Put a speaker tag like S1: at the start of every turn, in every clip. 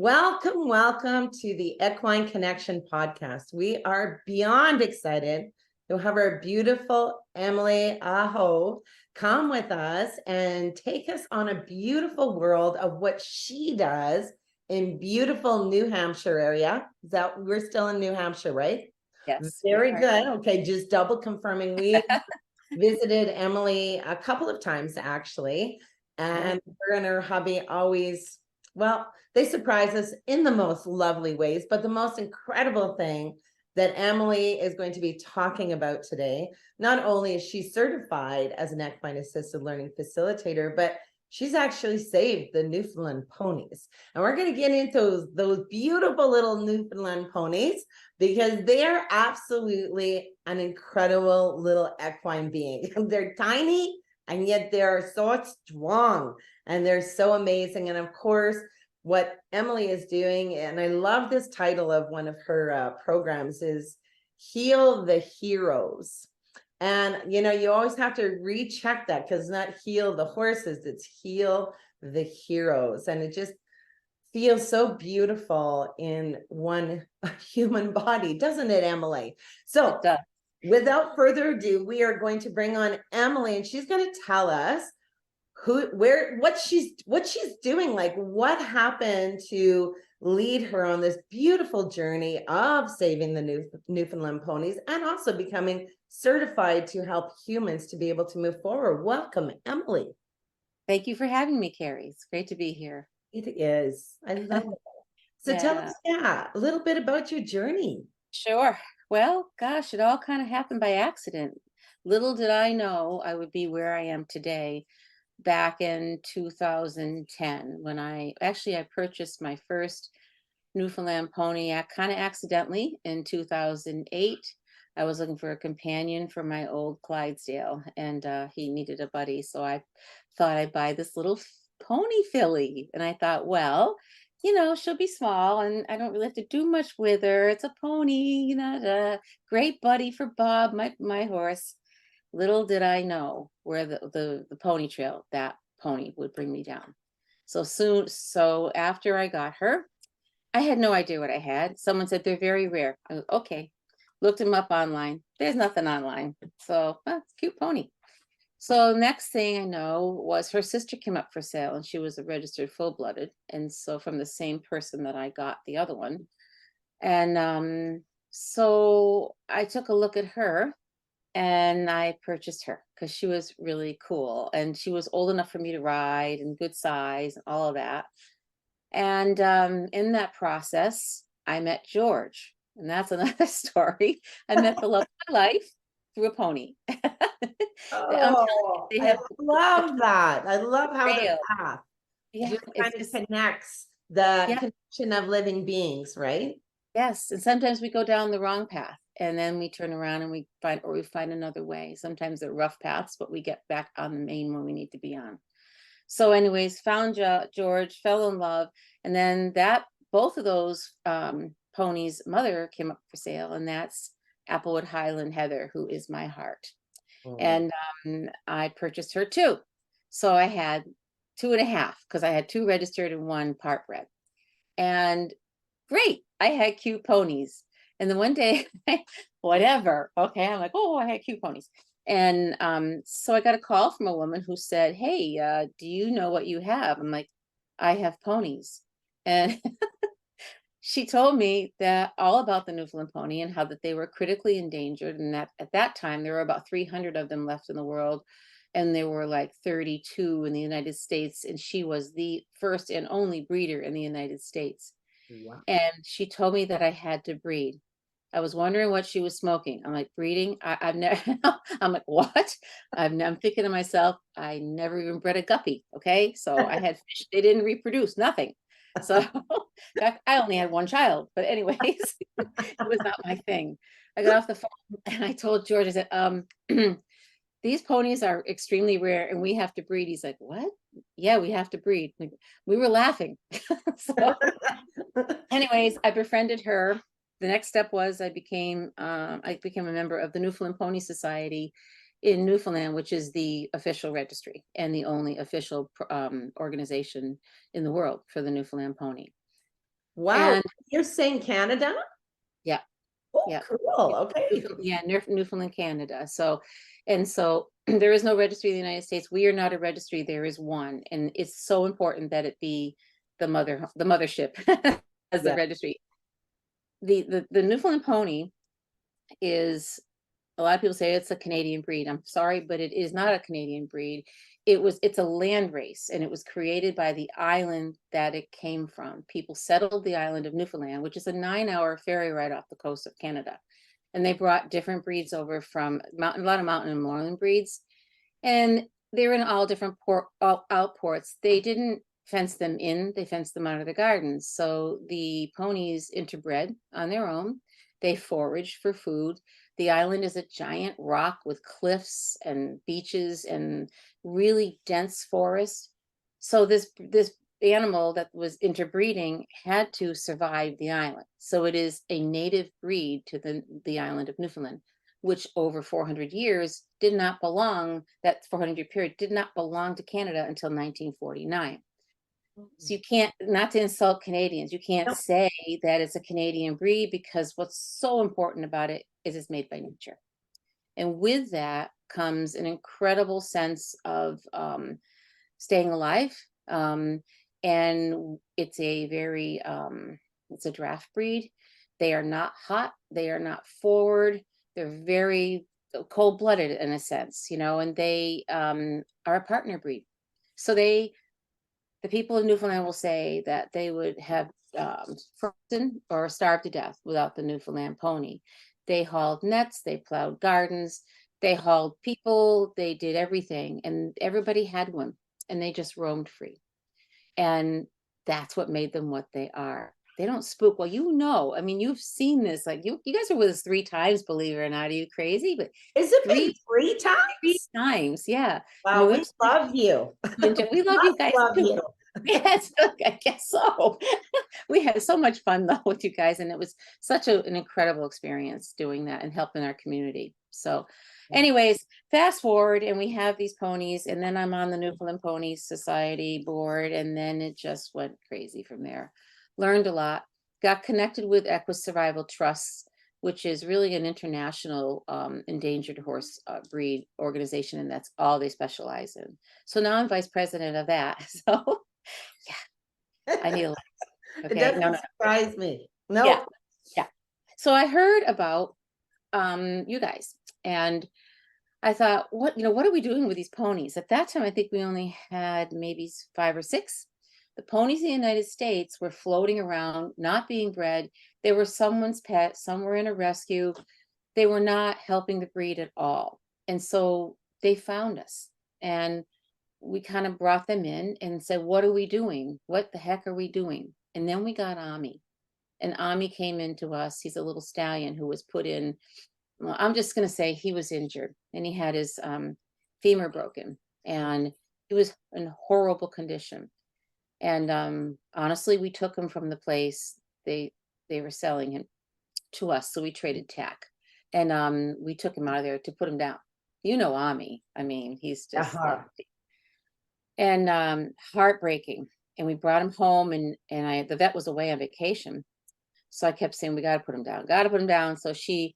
S1: Welcome, welcome to the Equine Connection podcast. We are beyond excited to have our beautiful Emily Aho come with us and take us on a beautiful world of what she does in beautiful New Hampshire area. Is that we're still in New Hampshire, right?
S2: Yes.
S1: Very good. Okay, just double confirming. We visited Emily a couple of times actually, and her and her hubby always, well, they surprise us in the most lovely ways. But the most incredible thing that Emily is going to be talking about today, not only is she certified as an equine assisted learning facilitator, but she's actually saved the Newfoundland ponies. And we're going to get into those beautiful little Newfoundland ponies because they're absolutely an incredible little equine being. They're tiny and yet they're so strong and they're so amazing. And of course, what Emily is doing, and I love this title of one of her programs, is Heal the Heroes. And, you know, you always have to recheck that because it's not heal the horses, it's heal the heroes. And it just feels so beautiful in one human body, doesn't it, Emily? So without further ado, we are going to bring on Emily, and she's going to tell us what she's doing, like what happened to lead her on this beautiful journey of saving the Newfoundland ponies and also becoming certified to help humans to be able to move forward. Welcome, Emily.
S2: Thank you for having me, Carrie. It's great to be here.
S1: It is. I love it. So tell us, a little bit about your journey.
S2: Sure. Well, gosh, it all kind of happened by accident. Little did I know I would be where I am today back in 2010 when I purchased my first Newfoundland pony kind of accidentally in 2008. I was looking for a companion for my old Clydesdale, and he needed a buddy. So I thought I'd buy this little pony filly. And I thought, well, you know, she'll be small and I don't really have to do much with her. It's a pony, you know, a great buddy for Bob, my horse. Little did I know where the pony trail, that pony would bring me down. So after I got her, I had no idea what I had. Someone said they're very rare. I was, okay. Looked them up online. There's nothing online. So it's a cute pony. So next thing I know was her sister came up for sale and she was a registered full-blooded. And so from the same person that I got the other one. And so I took a look at her and I purchased her because she was really cool. And she was old enough for me to ride and good size and all of that. And in that process, I met George. And that's another story. I met the love of my life through a pony.
S1: Oh, I love that. I love how the path just kind of connects the connection of living beings, right?
S2: Yes. And sometimes we go down the wrong path and then we turn around and we find another way. Sometimes they're rough paths, but we get back on the main one we need to be on. So anyways, found George, fell in love. And then both of those ponies' mother came up for sale, and that's Applewood Highland Heather, who is my heart. And I purchased her too. So I had 2.5 because I had 2 registered and 1 part bred. And great, I had cute ponies. And then one day, whatever, okay, I'm like, oh, I had cute ponies. And so I got a call from a woman who said, hey, do you know what you have? I'm like, I have ponies. And she told me that all about the Newfoundland pony and how that they were critically endangered, and that at that time there were about 300 of them left in the world, and there were like 32 in the United States, and she was the first and only breeder in the United States. Wow. And she told me that I had to breed. I was wondering what she was smoking. I'm like, breeding? I've never, I'm like, what? I'm thinking to myself, I never even bred a guppy. Okay. So I had fish, they didn't reproduce, nothing. So I only had 1 child, but anyways, it was not my thing. I got off the phone and I told George, I said, these ponies are extremely rare and we have to breed. He's like, what? Yeah, we have to breed. We were laughing. So anyways, I befriended her. The next step was I became a member of the Newfoundland Pony Society in Newfoundland, which is the official registry and the only official organization in the world for the Newfoundland pony.
S1: Wow.
S2: And
S1: You're saying Canada?
S2: yeah,
S1: Oh,
S2: yeah.
S1: cool. Okay.
S2: Yeah, Newfoundland, Canada. So, and so there is no registry in the United States. We are not a registry. There is one, and it's so important that it be the mothership as the
S1: Yeah.
S2: registry. The Newfoundland pony is, a lot of people say it's a Canadian breed. I'm sorry, but it is not a Canadian breed. It's a land race, and it was created by the island that it came from. People settled the island of Newfoundland, which is a 9-hour ferry ride off the coast of Canada. And they brought different breeds over from a lot of mountain and moorland breeds. And they were in all different outports. They didn't fence them in, they fenced them out of the gardens. So the ponies interbred on their own. They foraged for food. The island is a giant rock with cliffs and beaches and really dense forest. So this animal that was interbreeding had to survive the island. So it is a native breed to the island of Newfoundland, which over 400 years did not belong, that 400-year period did not belong to Canada until 1949. So you can't, not to insult Canadians, you can't
S1: No.
S2: say that it's a Canadian breed, because what's so important about it is it's made by nature. And with that comes an incredible sense of staying alive. And it's a very, it's a draft breed. They are not hot, they are not forward, they're very cold-blooded in a sense, you know, and they are a partner breed. So the people in Newfoundland will say that they would have frozen or starved to death without the Newfoundland pony. They hauled nets, they plowed gardens, they hauled people, they did everything, and everybody had one, and they just roamed free. And that's what made them what they are. They don't spook. Well, you know, I mean, you've seen this. Like you guys are with us 3 times, believe it or not. Are you crazy? But
S1: Is it been
S2: three,
S1: 3 times?
S2: yeah. I mean,
S1: Wow, we love you.
S2: we love you guys
S1: Love
S2: too.
S1: you.
S2: Yes, I guess so. We had so much fun though with you guys, and it was such an incredible experience doing that and helping our community. So, anyways, fast forward, and we have these ponies, and then I'm on the Newfoundland Pony Society board, and then it just went crazy from there. Learned a lot, got connected with Equus Survival Trusts, which is really an international endangered horse breed organization, and that's all they specialize in. So now I'm vice president of that. So yeah, I need a lot.
S1: It
S2: Okay,
S1: doesn't surprise me. No.
S2: yeah, yeah. So I heard about you guys, and I thought, what are we doing with these ponies? At that time, I think we only had maybe 5 or 6. The ponies in the United States were floating around, not being bred. They were someone's pet, some were in a rescue. They were not helping the breed at all. And so they found us, and we kind of brought them in and said, what are we doing? What the heck are we doing? And then we got Ami. And Ami came into us. He's a little stallion who was put in, well, I'm just going to say he was injured, and he had his femur broken, and he was in horrible condition. And honestly, we took him from the place they were selling him to us. So we traded tack, and we took him out of there to put him down. You know, Ami, I mean, he's just like, and heartbreaking. And we brought him home, and the vet was away on vacation. So I kept saying, we got to put him down, got to put him down. So she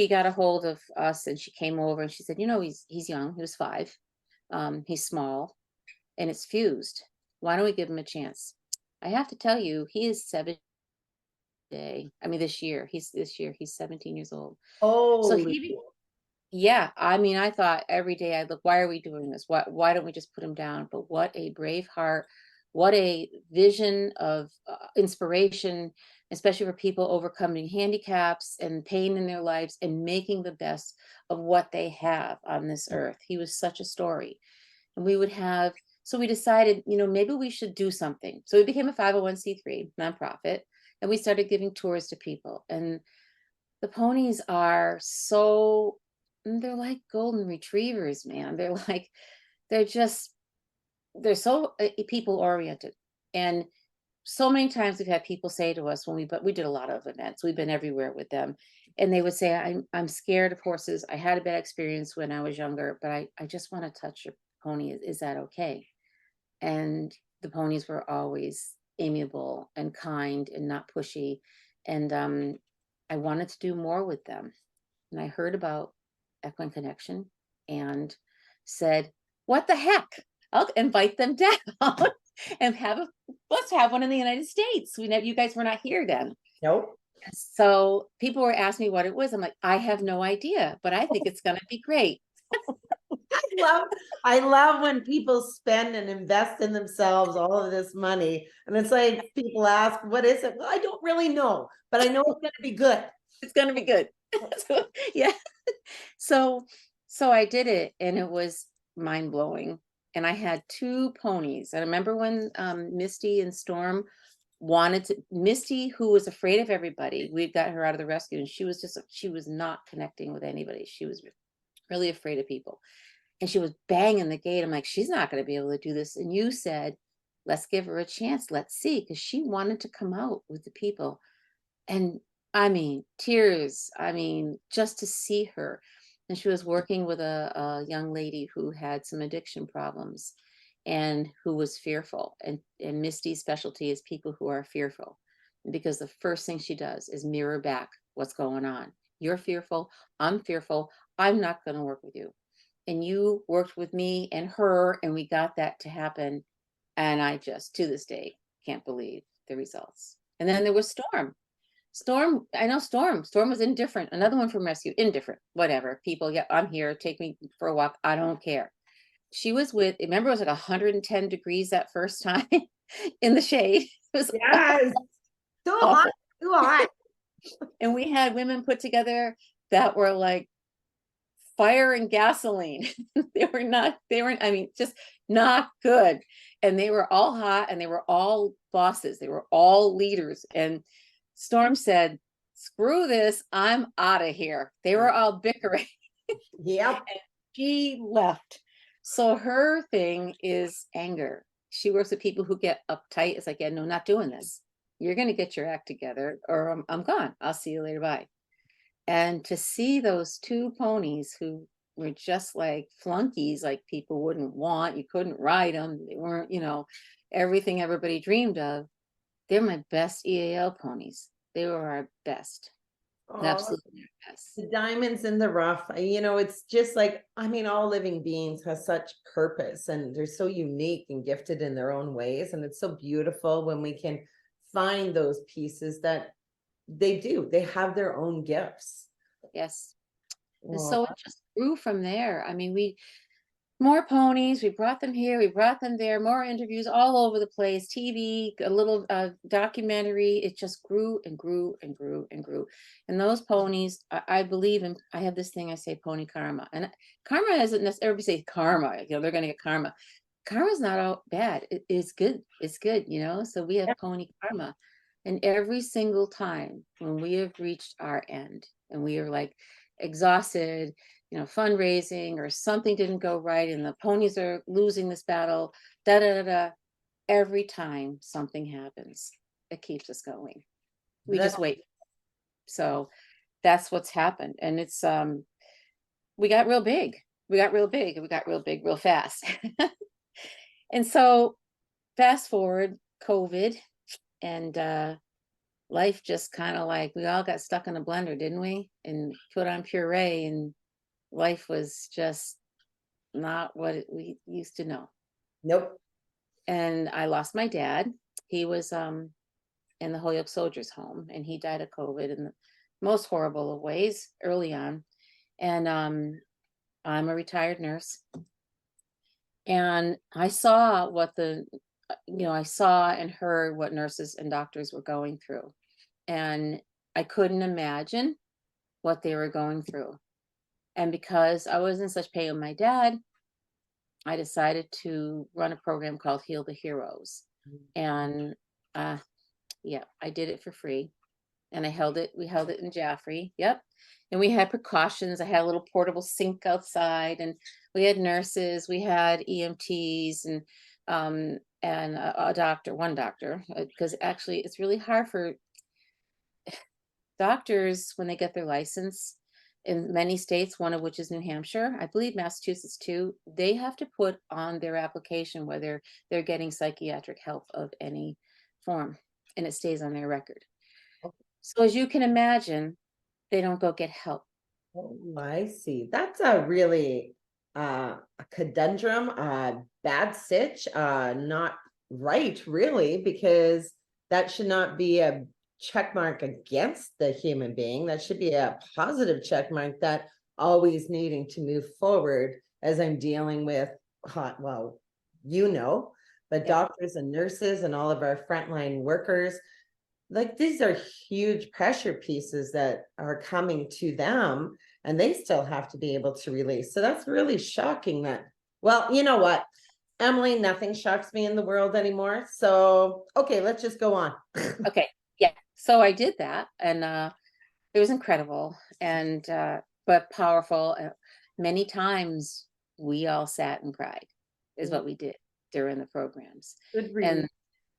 S2: got a hold of us, and she came over, and she said, you know, he's young. He was 5. He's small, and it's fused. Why don't we give him a chance? I have to tell you, he is 7 day. I mean, this year he's 17 years old. So
S1: Oh,
S2: yeah, I mean, I thought every day I look, why are we doing this? Why don't we just put him down? But what a brave heart, what a vision of inspiration, especially for people overcoming handicaps and pain in their lives and making the best of what they have on this earth. He was such a story. And so we decided, maybe we should do something. So we became a 501c3 nonprofit, and we started giving tours to people. And the ponies are they're like golden retrievers, man. They're so people oriented. And so many times we've had people say to us but we did a lot of events, we've been everywhere with them, and they would say, I'm scared of horses. I had a bad experience when I was younger, but I just want to touch your pony. Is that okay? And the ponies were always amiable and kind and not pushy. And I wanted to do more with them. And I heard about Equine Connection and said, what the heck? I'll invite them down and let's have one in the United States. You guys were not here then.
S1: Nope.
S2: So people were asking me what it was. I'm like, I have no idea, but I think it's going to be great.
S1: I love when people spend and invest in themselves all of this money. And it's like people ask, what is it? Well, I don't really know, but I know it's going to be good.
S2: It's going to be good. So, yeah. So I did it, and it was mind blowing. And I had 2 ponies. I remember when Misty and Storm Misty, who was afraid of everybody, we got her out of the rescue, and she was not connecting with anybody. She was really afraid of people. And she was banging the gate. I'm like, she's not going to be able to do this. And you said, let's give her a chance. Let's see. Because she wanted to come out with the people. And I mean, tears. I mean, just to see her. And she was working with a young lady who had some addiction problems and who was fearful. And Misty's specialty is people who are fearful. Because the first thing she does is mirror back what's going on. You're fearful. I'm fearful. I'm not going to work with you. And you worked with me and her, and we got that to happen. And I just, to this day, can't believe the results. And then there was Storm. I know Storm was indifferent. Another one from rescue, indifferent, whatever. People, yeah, I'm here, take me for a walk, I don't care. She was remember, it was like 110 degrees that first time in the shade. It was
S1: Yes. Too hot, too hot.
S2: And we had women put together that were like fire and gasoline. They weren't, I mean, just not good. And they were all hot, and they were all bosses. They were all leaders. And Storm said, screw this, I'm out of here. They were all bickering.
S1: Yep.
S2: And she left. So her thing is anger. She works with people who get uptight. It's like, yeah, no, not doing this. You're going to get your act together, or I'm gone. I'll see you later. Bye. And to see those 2 ponies who were just like flunkies, like people wouldn't want, you couldn't ride them. They weren't, everything everybody dreamed of. They're my best EAL ponies. They were our best. Absolutely our best.
S1: The diamonds in the rough, it's just like, I mean, all living beings has such purpose, and they're so unique and gifted in their own ways. And it's so beautiful when we can find those pieces that they have their own gifts.
S2: Yes. And so it just grew from there. I mean, more ponies, we brought them here, we brought them there, more interviews all over the place, TV, a little documentary. It just grew and grew and grew and grew. And those ponies, I believe in, I have this thing I say, pony karma. And karma isn't necessarily, everybody say karma, they're going to get karma. Karma's not all bad. It's good. It's good, So we have pony karma. And every single time when we have reached our end and we are like exhausted, fundraising or something didn't go right and the ponies are losing this battle, every time something happens, it keeps us going. We just wait. So that's what's happened. And it's, we got real big. We got real big real fast. And so fast forward COVID, and life just kind of like, we all got stuck in a blender, didn't we? And put on puree, and life was just not what we used to know.
S1: Nope.
S2: And I lost my dad. He was in the Holyoke Soldiers Home, and he died of COVID in the most horrible of ways early on. And I'm a retired nurse. And I saw I saw and heard what nurses and doctors were going through. And I couldn't imagine what they were going through. And because I was in such pain with my dad, I decided to run a program called Heal the Heroes. And yeah, I did it for free. And we held it in Jaffrey. Yep. And we had precautions. I had a little portable sink outside, and we had nurses, we had EMTs, and one doctor, because actually it's really hard for doctors when they get their license in many states, one of which is New Hampshire, I believe Massachusetts too. They have to put on their application whether they're getting psychiatric help of any form, and it stays on their record. So as you can imagine, they don't go get help.
S1: Oh, I see. That's a really a conundrum, bad sitch, not right, really, because that should not be a check mark against the human being. That should be a positive check mark that always needing to move forward as I'm dealing with well, but
S2: Yeah.
S1: doctors and nurses and all of our frontline workers, like these are huge pressure pieces that are coming to them, and they still have to be able to release. So that's really shocking that, well, you know what, Emily, nothing shocks me in the world anymore. So, okay, let's just go on.
S2: Okay. Yeah. So I did that, and it was incredible and but powerful. Many times we all sat and cried, is what we did during the programs.
S1: Good
S2: And
S1: read.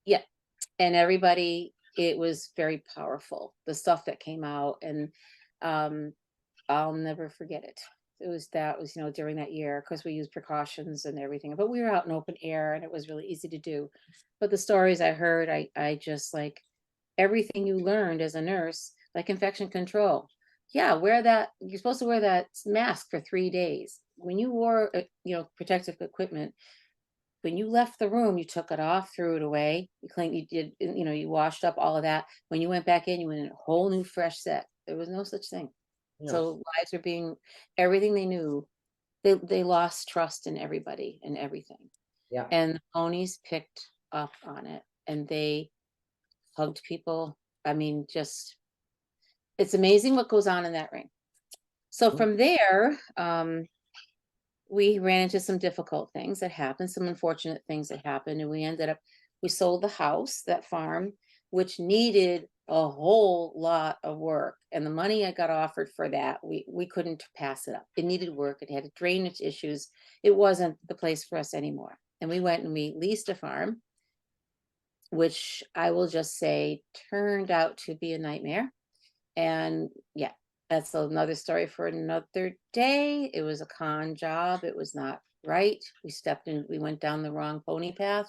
S2: yeah, and everybody, it was very powerful, the stuff that came out, and I'll never forget it. That was, during that year, because we used precautions and everything, but we were out in open air and it was really easy to do. But the stories I heard, I just like everything you learned as a nurse, like infection control. Yeah, you're supposed to wear that mask for 3 days. When you wore, protective equipment, when you left the room, you took it off, threw it away, you cleaned, you did, you washed up all of that. When you went back in, you went in a whole new fresh set. There was no such thing.
S1: No.
S2: So lives are being, everything they knew, they lost trust in everybody and everything.
S1: Yeah.
S2: And the ponies picked up on it, and they hugged people. I mean, just, it's amazing what goes on in that ring. So from there, we ran into some difficult things that happened, some unfortunate things that happened, and we sold the house, that farm, which needed a whole lot of work. And the money I got offered for that, we couldn't pass it up. It needed work. It had drainage issues. It wasn't the place for us anymore. And we went and we leased a farm, which I will just say turned out to be a nightmare. And yeah, that's another story for another day. It was a con job. It was not right. We went down the wrong pony path.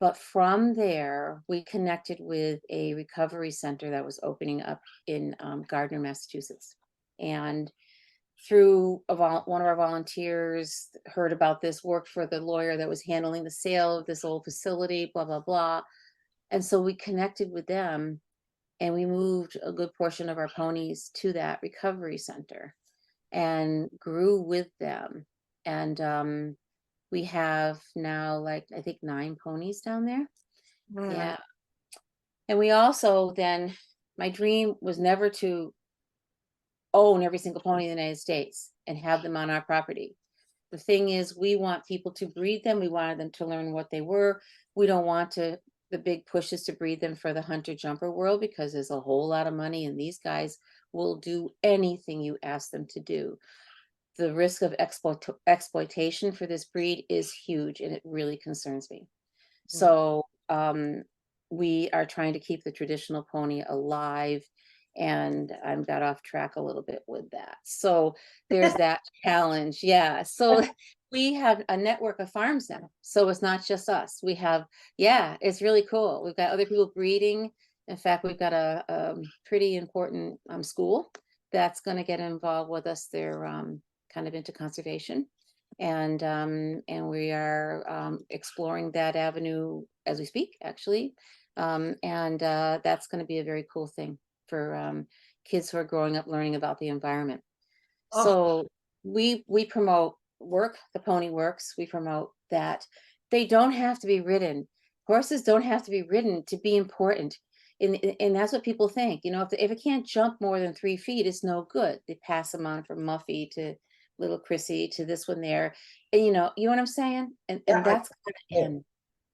S2: But from there, we connected with a recovery center that was opening up in Gardner, Massachusetts. And through one of our volunteers heard about this, worked for the lawyer that was handling the sale of this old facility, blah, blah, blah. And so we connected with them, and we moved a good portion of our ponies to that recovery center and grew with them. And we have now, like, I think 9 ponies down there. Yeah. And we also then, my dream was never to own every single pony in the United States and have them on our property. The thing is, we want people to breed them. We wanted them to learn what they were. We don't want the big push is to breed them for the hunter jumper world, because there's a whole lot of money and these guys will do anything you ask them to do. The risk of exploitation for this breed is huge, and it really concerns me. So we are trying to keep the traditional pony alive, and I got off track a little bit with that. So there's that challenge. Yeah. So we have a network of farms now. So it's not just us. It's really cool. We've got other people breeding. In fact, we've got a pretty important school that's going to get involved with us. They're kind of into conservation. And we are exploring that avenue as we speak, actually. That's going to be a very cool thing for kids who are growing up learning about the environment. So we promote the pony works. We promote that they don't have to be ridden. Horses don't have to be ridden to be important. And that's what people think. If it can't jump more than 3 feet, it's no good. They pass them on from Muffy to little Chrissy to this one there. And you know what I'm saying? And that's gotta end.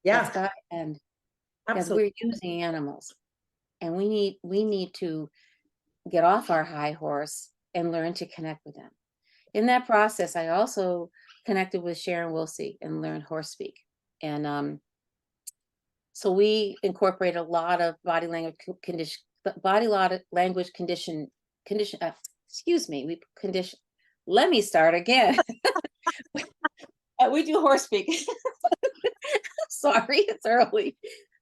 S1: Yeah.
S2: That's gotta end. Because
S1: Absolutely.
S2: we're using animals. And we need to get off our high horse and learn to connect with them. In that process, I also connected with Sharon Wilsey and learned horse speak. And so we incorporate a lot of body language condition. Let me start again. We do horse speak. Sorry, it's early.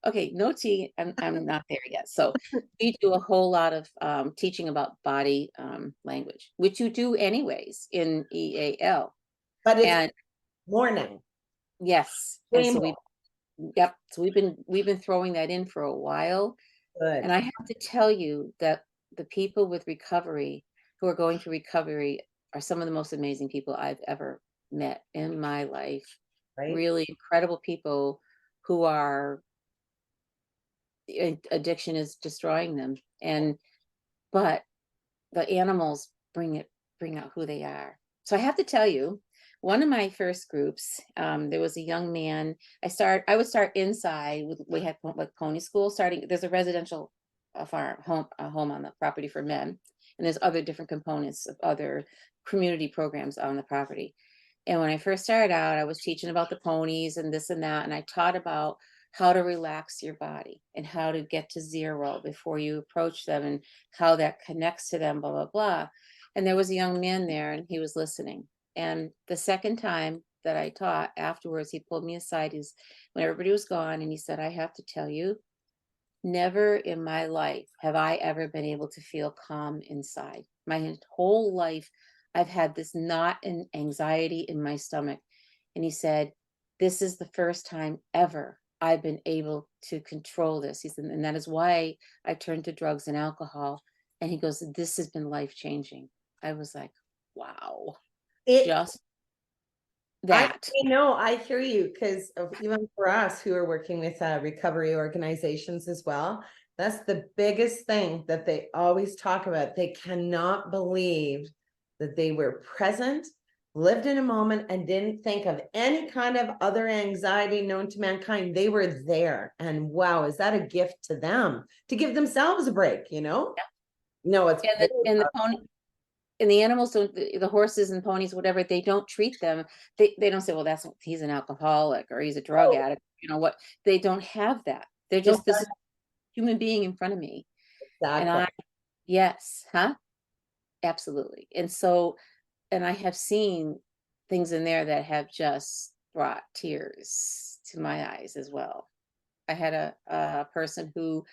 S2: Okay, no tea. I'm not there yet. So we do a whole lot of teaching about body language, which you do anyways in EAL.
S1: But it's
S2: And
S1: morning.
S2: yes, and
S1: Way
S2: so
S1: more.
S2: yep, so we've been throwing that in for a while.
S1: Good.
S2: And I have to tell you that the people with recovery who are going through recovery are some of the most amazing people I've ever met in my life.
S1: Right?
S2: Really incredible people who are addiction is destroying them. And but the animals bring out who they are. So I have to tell you, one of my first groups, there was a young man. I would start inside with, we had like pony school starting. There's a residential farm home, a home on the property for men, and there's other different components of other community programs on the property. And when I first started out, I was teaching about the ponies and this and that, and I taught about how to relax your body and how to get to zero before you approach them and how that connects to them, blah, blah, blah. And there was a young man there and he was listening. And the second time that I taught afterwards, he pulled me aside. When everybody was gone, and he said, I have to tell you, never in my life have I ever been able to feel calm inside. My whole life, I've had this knot and anxiety in my stomach. And he said, this is the first time ever I've been able to control this. He said, and that is why I turned to drugs and alcohol. And he goes, this has been life changing. I was like, wow,
S1: It
S2: just
S1: I
S2: that.
S1: know, I hear you, because even for us who are working with recovery organizations as well, that's the biggest thing that they always talk about. They cannot believe that they were present, lived in a moment, and didn't think of any kind of other anxiety known to mankind. They were there. And wow, is that a gift to them to give themselves a break, you know? No, it's
S2: And the pony, and the animals don't, the horses and ponies, whatever, they don't treat them, they don't say, well, he's an alcoholic or he's a drug
S1: oh,
S2: addict, you know what, they don't have that. They're
S1: no,
S2: just, this is a human being in front of me. And
S1: exactly.
S2: yes, huh, absolutely. And so, and I have seen things in there that have just brought tears to my eyes as well. I had a person who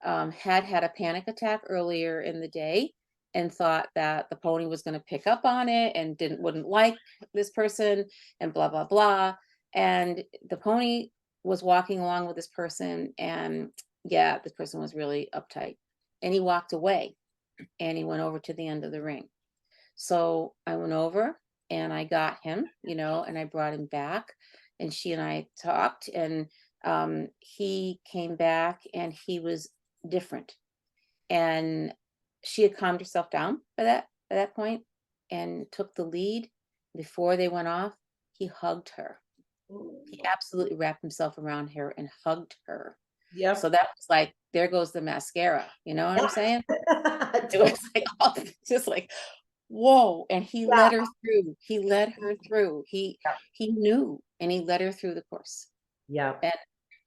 S2: had a panic attack earlier in the day and thought that the pony was going to pick up on it and wouldn't like this person and blah blah blah. And the pony was walking along with this person, and yeah, this person was really uptight, and he walked away and he went over to the end of the ring. So I went over and I got him, and I brought him back, and she and I talked, and he came back and he was different. And she had calmed herself down by that point and took the lead. Before they went off, he hugged her. He absolutely wrapped himself around her and hugged her.
S1: Yep.
S2: So that was like, there goes the mascara. You know what I'm saying? It was
S1: Totally.
S2: like, oh, just like, whoa. And he
S1: Yeah.
S2: led her through. He led her through. He knew, and he led her through the course.
S1: Yeah.
S2: And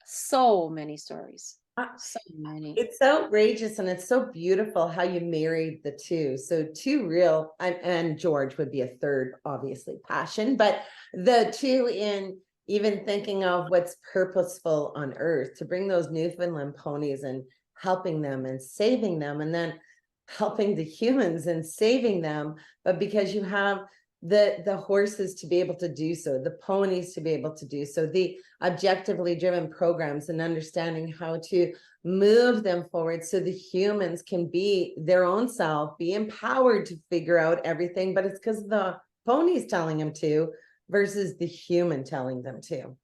S2: so many stories.
S1: Uh,
S2: So many.
S1: It's outrageous, and it's so beautiful how you married the two. So two real, and George would be a third, obviously, passion, but the two in even thinking of what's purposeful on earth to bring those Newfoundland ponies and helping them and saving them, and then helping the humans and saving them. But because you have the horses to be able to do so, the ponies to be able to do so, the objectively driven programs, and understanding how to move them forward so the humans can be their own self, be empowered to figure out everything, but it's because the ponies telling them to versus the human telling them to.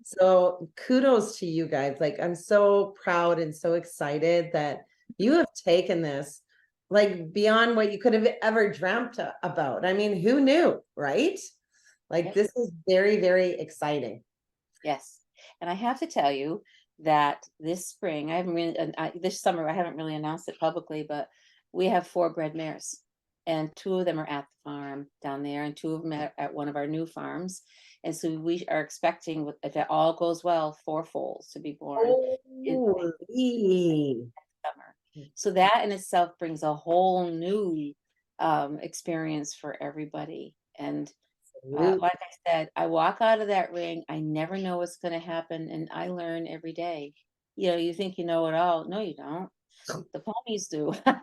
S1: So kudos to you guys. Like, I'm so proud and so excited that you have taken this like beyond what you could have ever dreamt about. I mean, who knew, right? Like,
S2: Yes.
S1: this is very, very exciting.
S2: Yes. And I have to tell you that this spring, I haven't really, this summer, I haven't really announced it publicly, but we have 4 bred mares, and 2 of them are at the farm down there, and 2 of them are at one of our new farms. And so we are expecting, if it all goes well, 4 foals to be born in
S1: Holy.
S2: summer. So that in itself brings a whole new experience for everybody. And like I said, I walk out of that ring, I never know what's going to happen, and I learn every day. you know, you think you know it all. No, you don't. The ponies do. I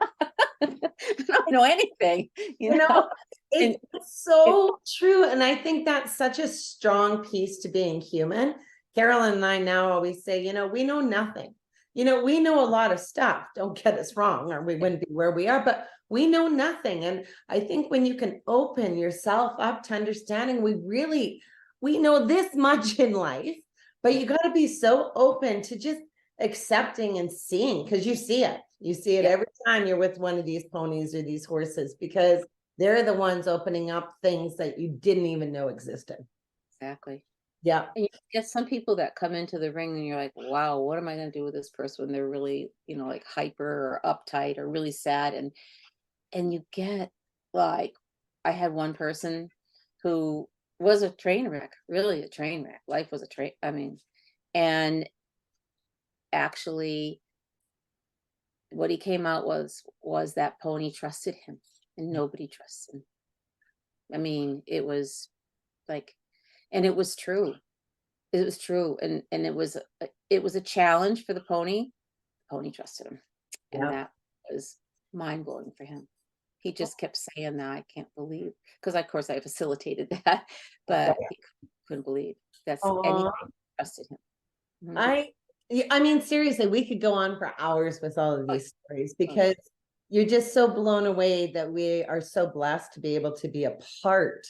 S2: don't know anything,
S1: You
S2: you know.
S1: know,
S2: And
S1: it's
S2: it,
S1: so true. And I think that's such a strong piece to being human. Carolyn and I now always say, we know nothing. We know a lot of stuff. Don't get us wrong, or we wouldn't be where we are, but we know nothing. And I think when you can open yourself up to understanding, we know this much in life, but you got to be so open to just accepting and seeing, because you see it. You see it
S2: yeah,
S1: every time you're with one of these ponies or these horses, because they're the ones opening up things that you didn't even know existed.
S2: exactly.
S1: Yeah.
S2: And you get some people that come into the ring and you're like, wow, what am I going to do with this person when they're really, you know, like hyper or uptight or really sad? And you get like, I had one person who was a train wreck, really a train wreck. Life was a train. I mean, and actually what he came out was that pony trusted him and nobody trusts him. I mean, it was like, and it was true. It was true. And it was a challenge for the pony. The pony trusted him. And
S1: Yeah.
S2: that was mind blowing for him. He just kept saying that. I can't believe, because of course I facilitated that, but he couldn't believe that's
S1: Oh,
S2: anybody trusted him. Mhm.
S1: I mean, seriously, we could go on for hours with all of these stories,
S2: Oh,
S1: because you're just so blown away that we are so blessed to be able to be a part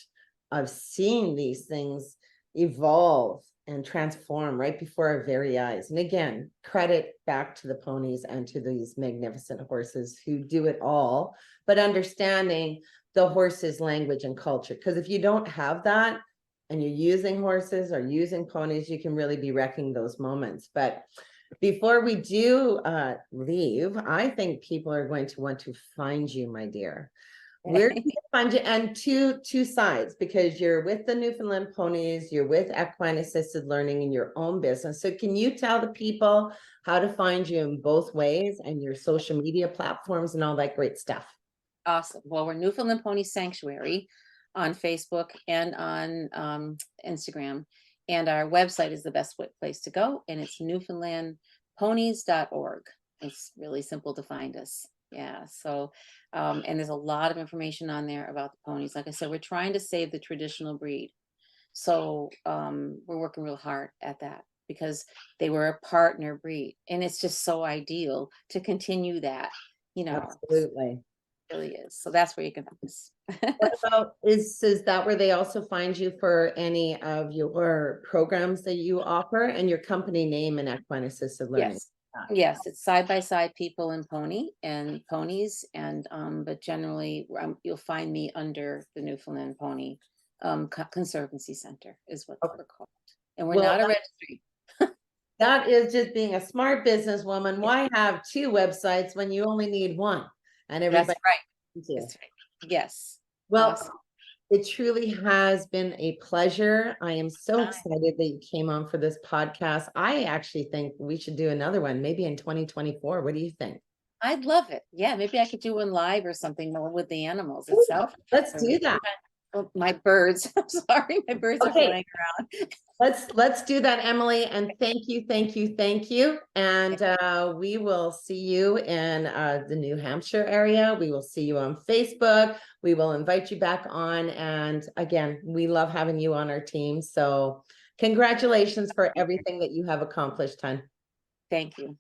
S1: of seeing these things evolve and transform right before our very eyes. And again, credit back to the ponies and to these magnificent horses who do it all, but understanding the horse's language and culture. Because if you don't have that, and you're using horses or using ponies, you can really be wrecking those moments. But before we do leave, I think people are going to want to find you, my dear. Where can you find you? And two sides, because you're with the Newfoundland Ponies, you're with Equine Assisted Learning in your own business. So can you tell the people how to find you in both ways, and your social media platforms and all that great stuff?
S2: awesome. Well, we're Newfoundland Pony Sanctuary on Facebook and on Instagram. And our website is the best place to go. And it's newfoundlandponies.org. It's really simple to find us. Yeah. So, and there's a lot of information on there about the ponies. Like I said, we're trying to save the traditional breed. So we're working real hard at that, because they were a partner breed. And it's just so ideal to continue that, you know.
S1: Absolutely.
S2: Really is. So that's where you can find us.
S1: What about, is that where they also find you for any of your programs that you offer, and your company name and Equine Assisted Learning?
S2: Yes. Yes, it's side by side people and ponies, and but generally you'll find me under the Newfoundland Pony Conservancy Center is what
S1: Okay.
S2: we're called. And we're
S1: Well,
S2: not a registry.
S1: that is just being a smart businesswoman. Why have two websites when you only need one? And
S2: That's
S1: everybody.
S2: right.
S1: Yeah.
S2: That's right. Yes.
S1: Well,
S2: Awesome.
S1: it truly has been a pleasure. I am so
S2: Hi.
S1: excited that you came on for this podcast. I actually think we should do another one, maybe in 2024. What do you think?
S2: I'd love it. Yeah, maybe I could do one live or something more with the animals itself.
S1: Let's do that.
S2: Oh, my birds. I'm sorry, my birds are
S1: Okay.
S2: flying around.
S1: Let's do that, Emily. And thank you. And we will see you in the New Hampshire area. We will see you on Facebook. We will invite you back on. And again, we love having you on our team. So congratulations for everything that you have accomplished, hon.
S2: Thank you.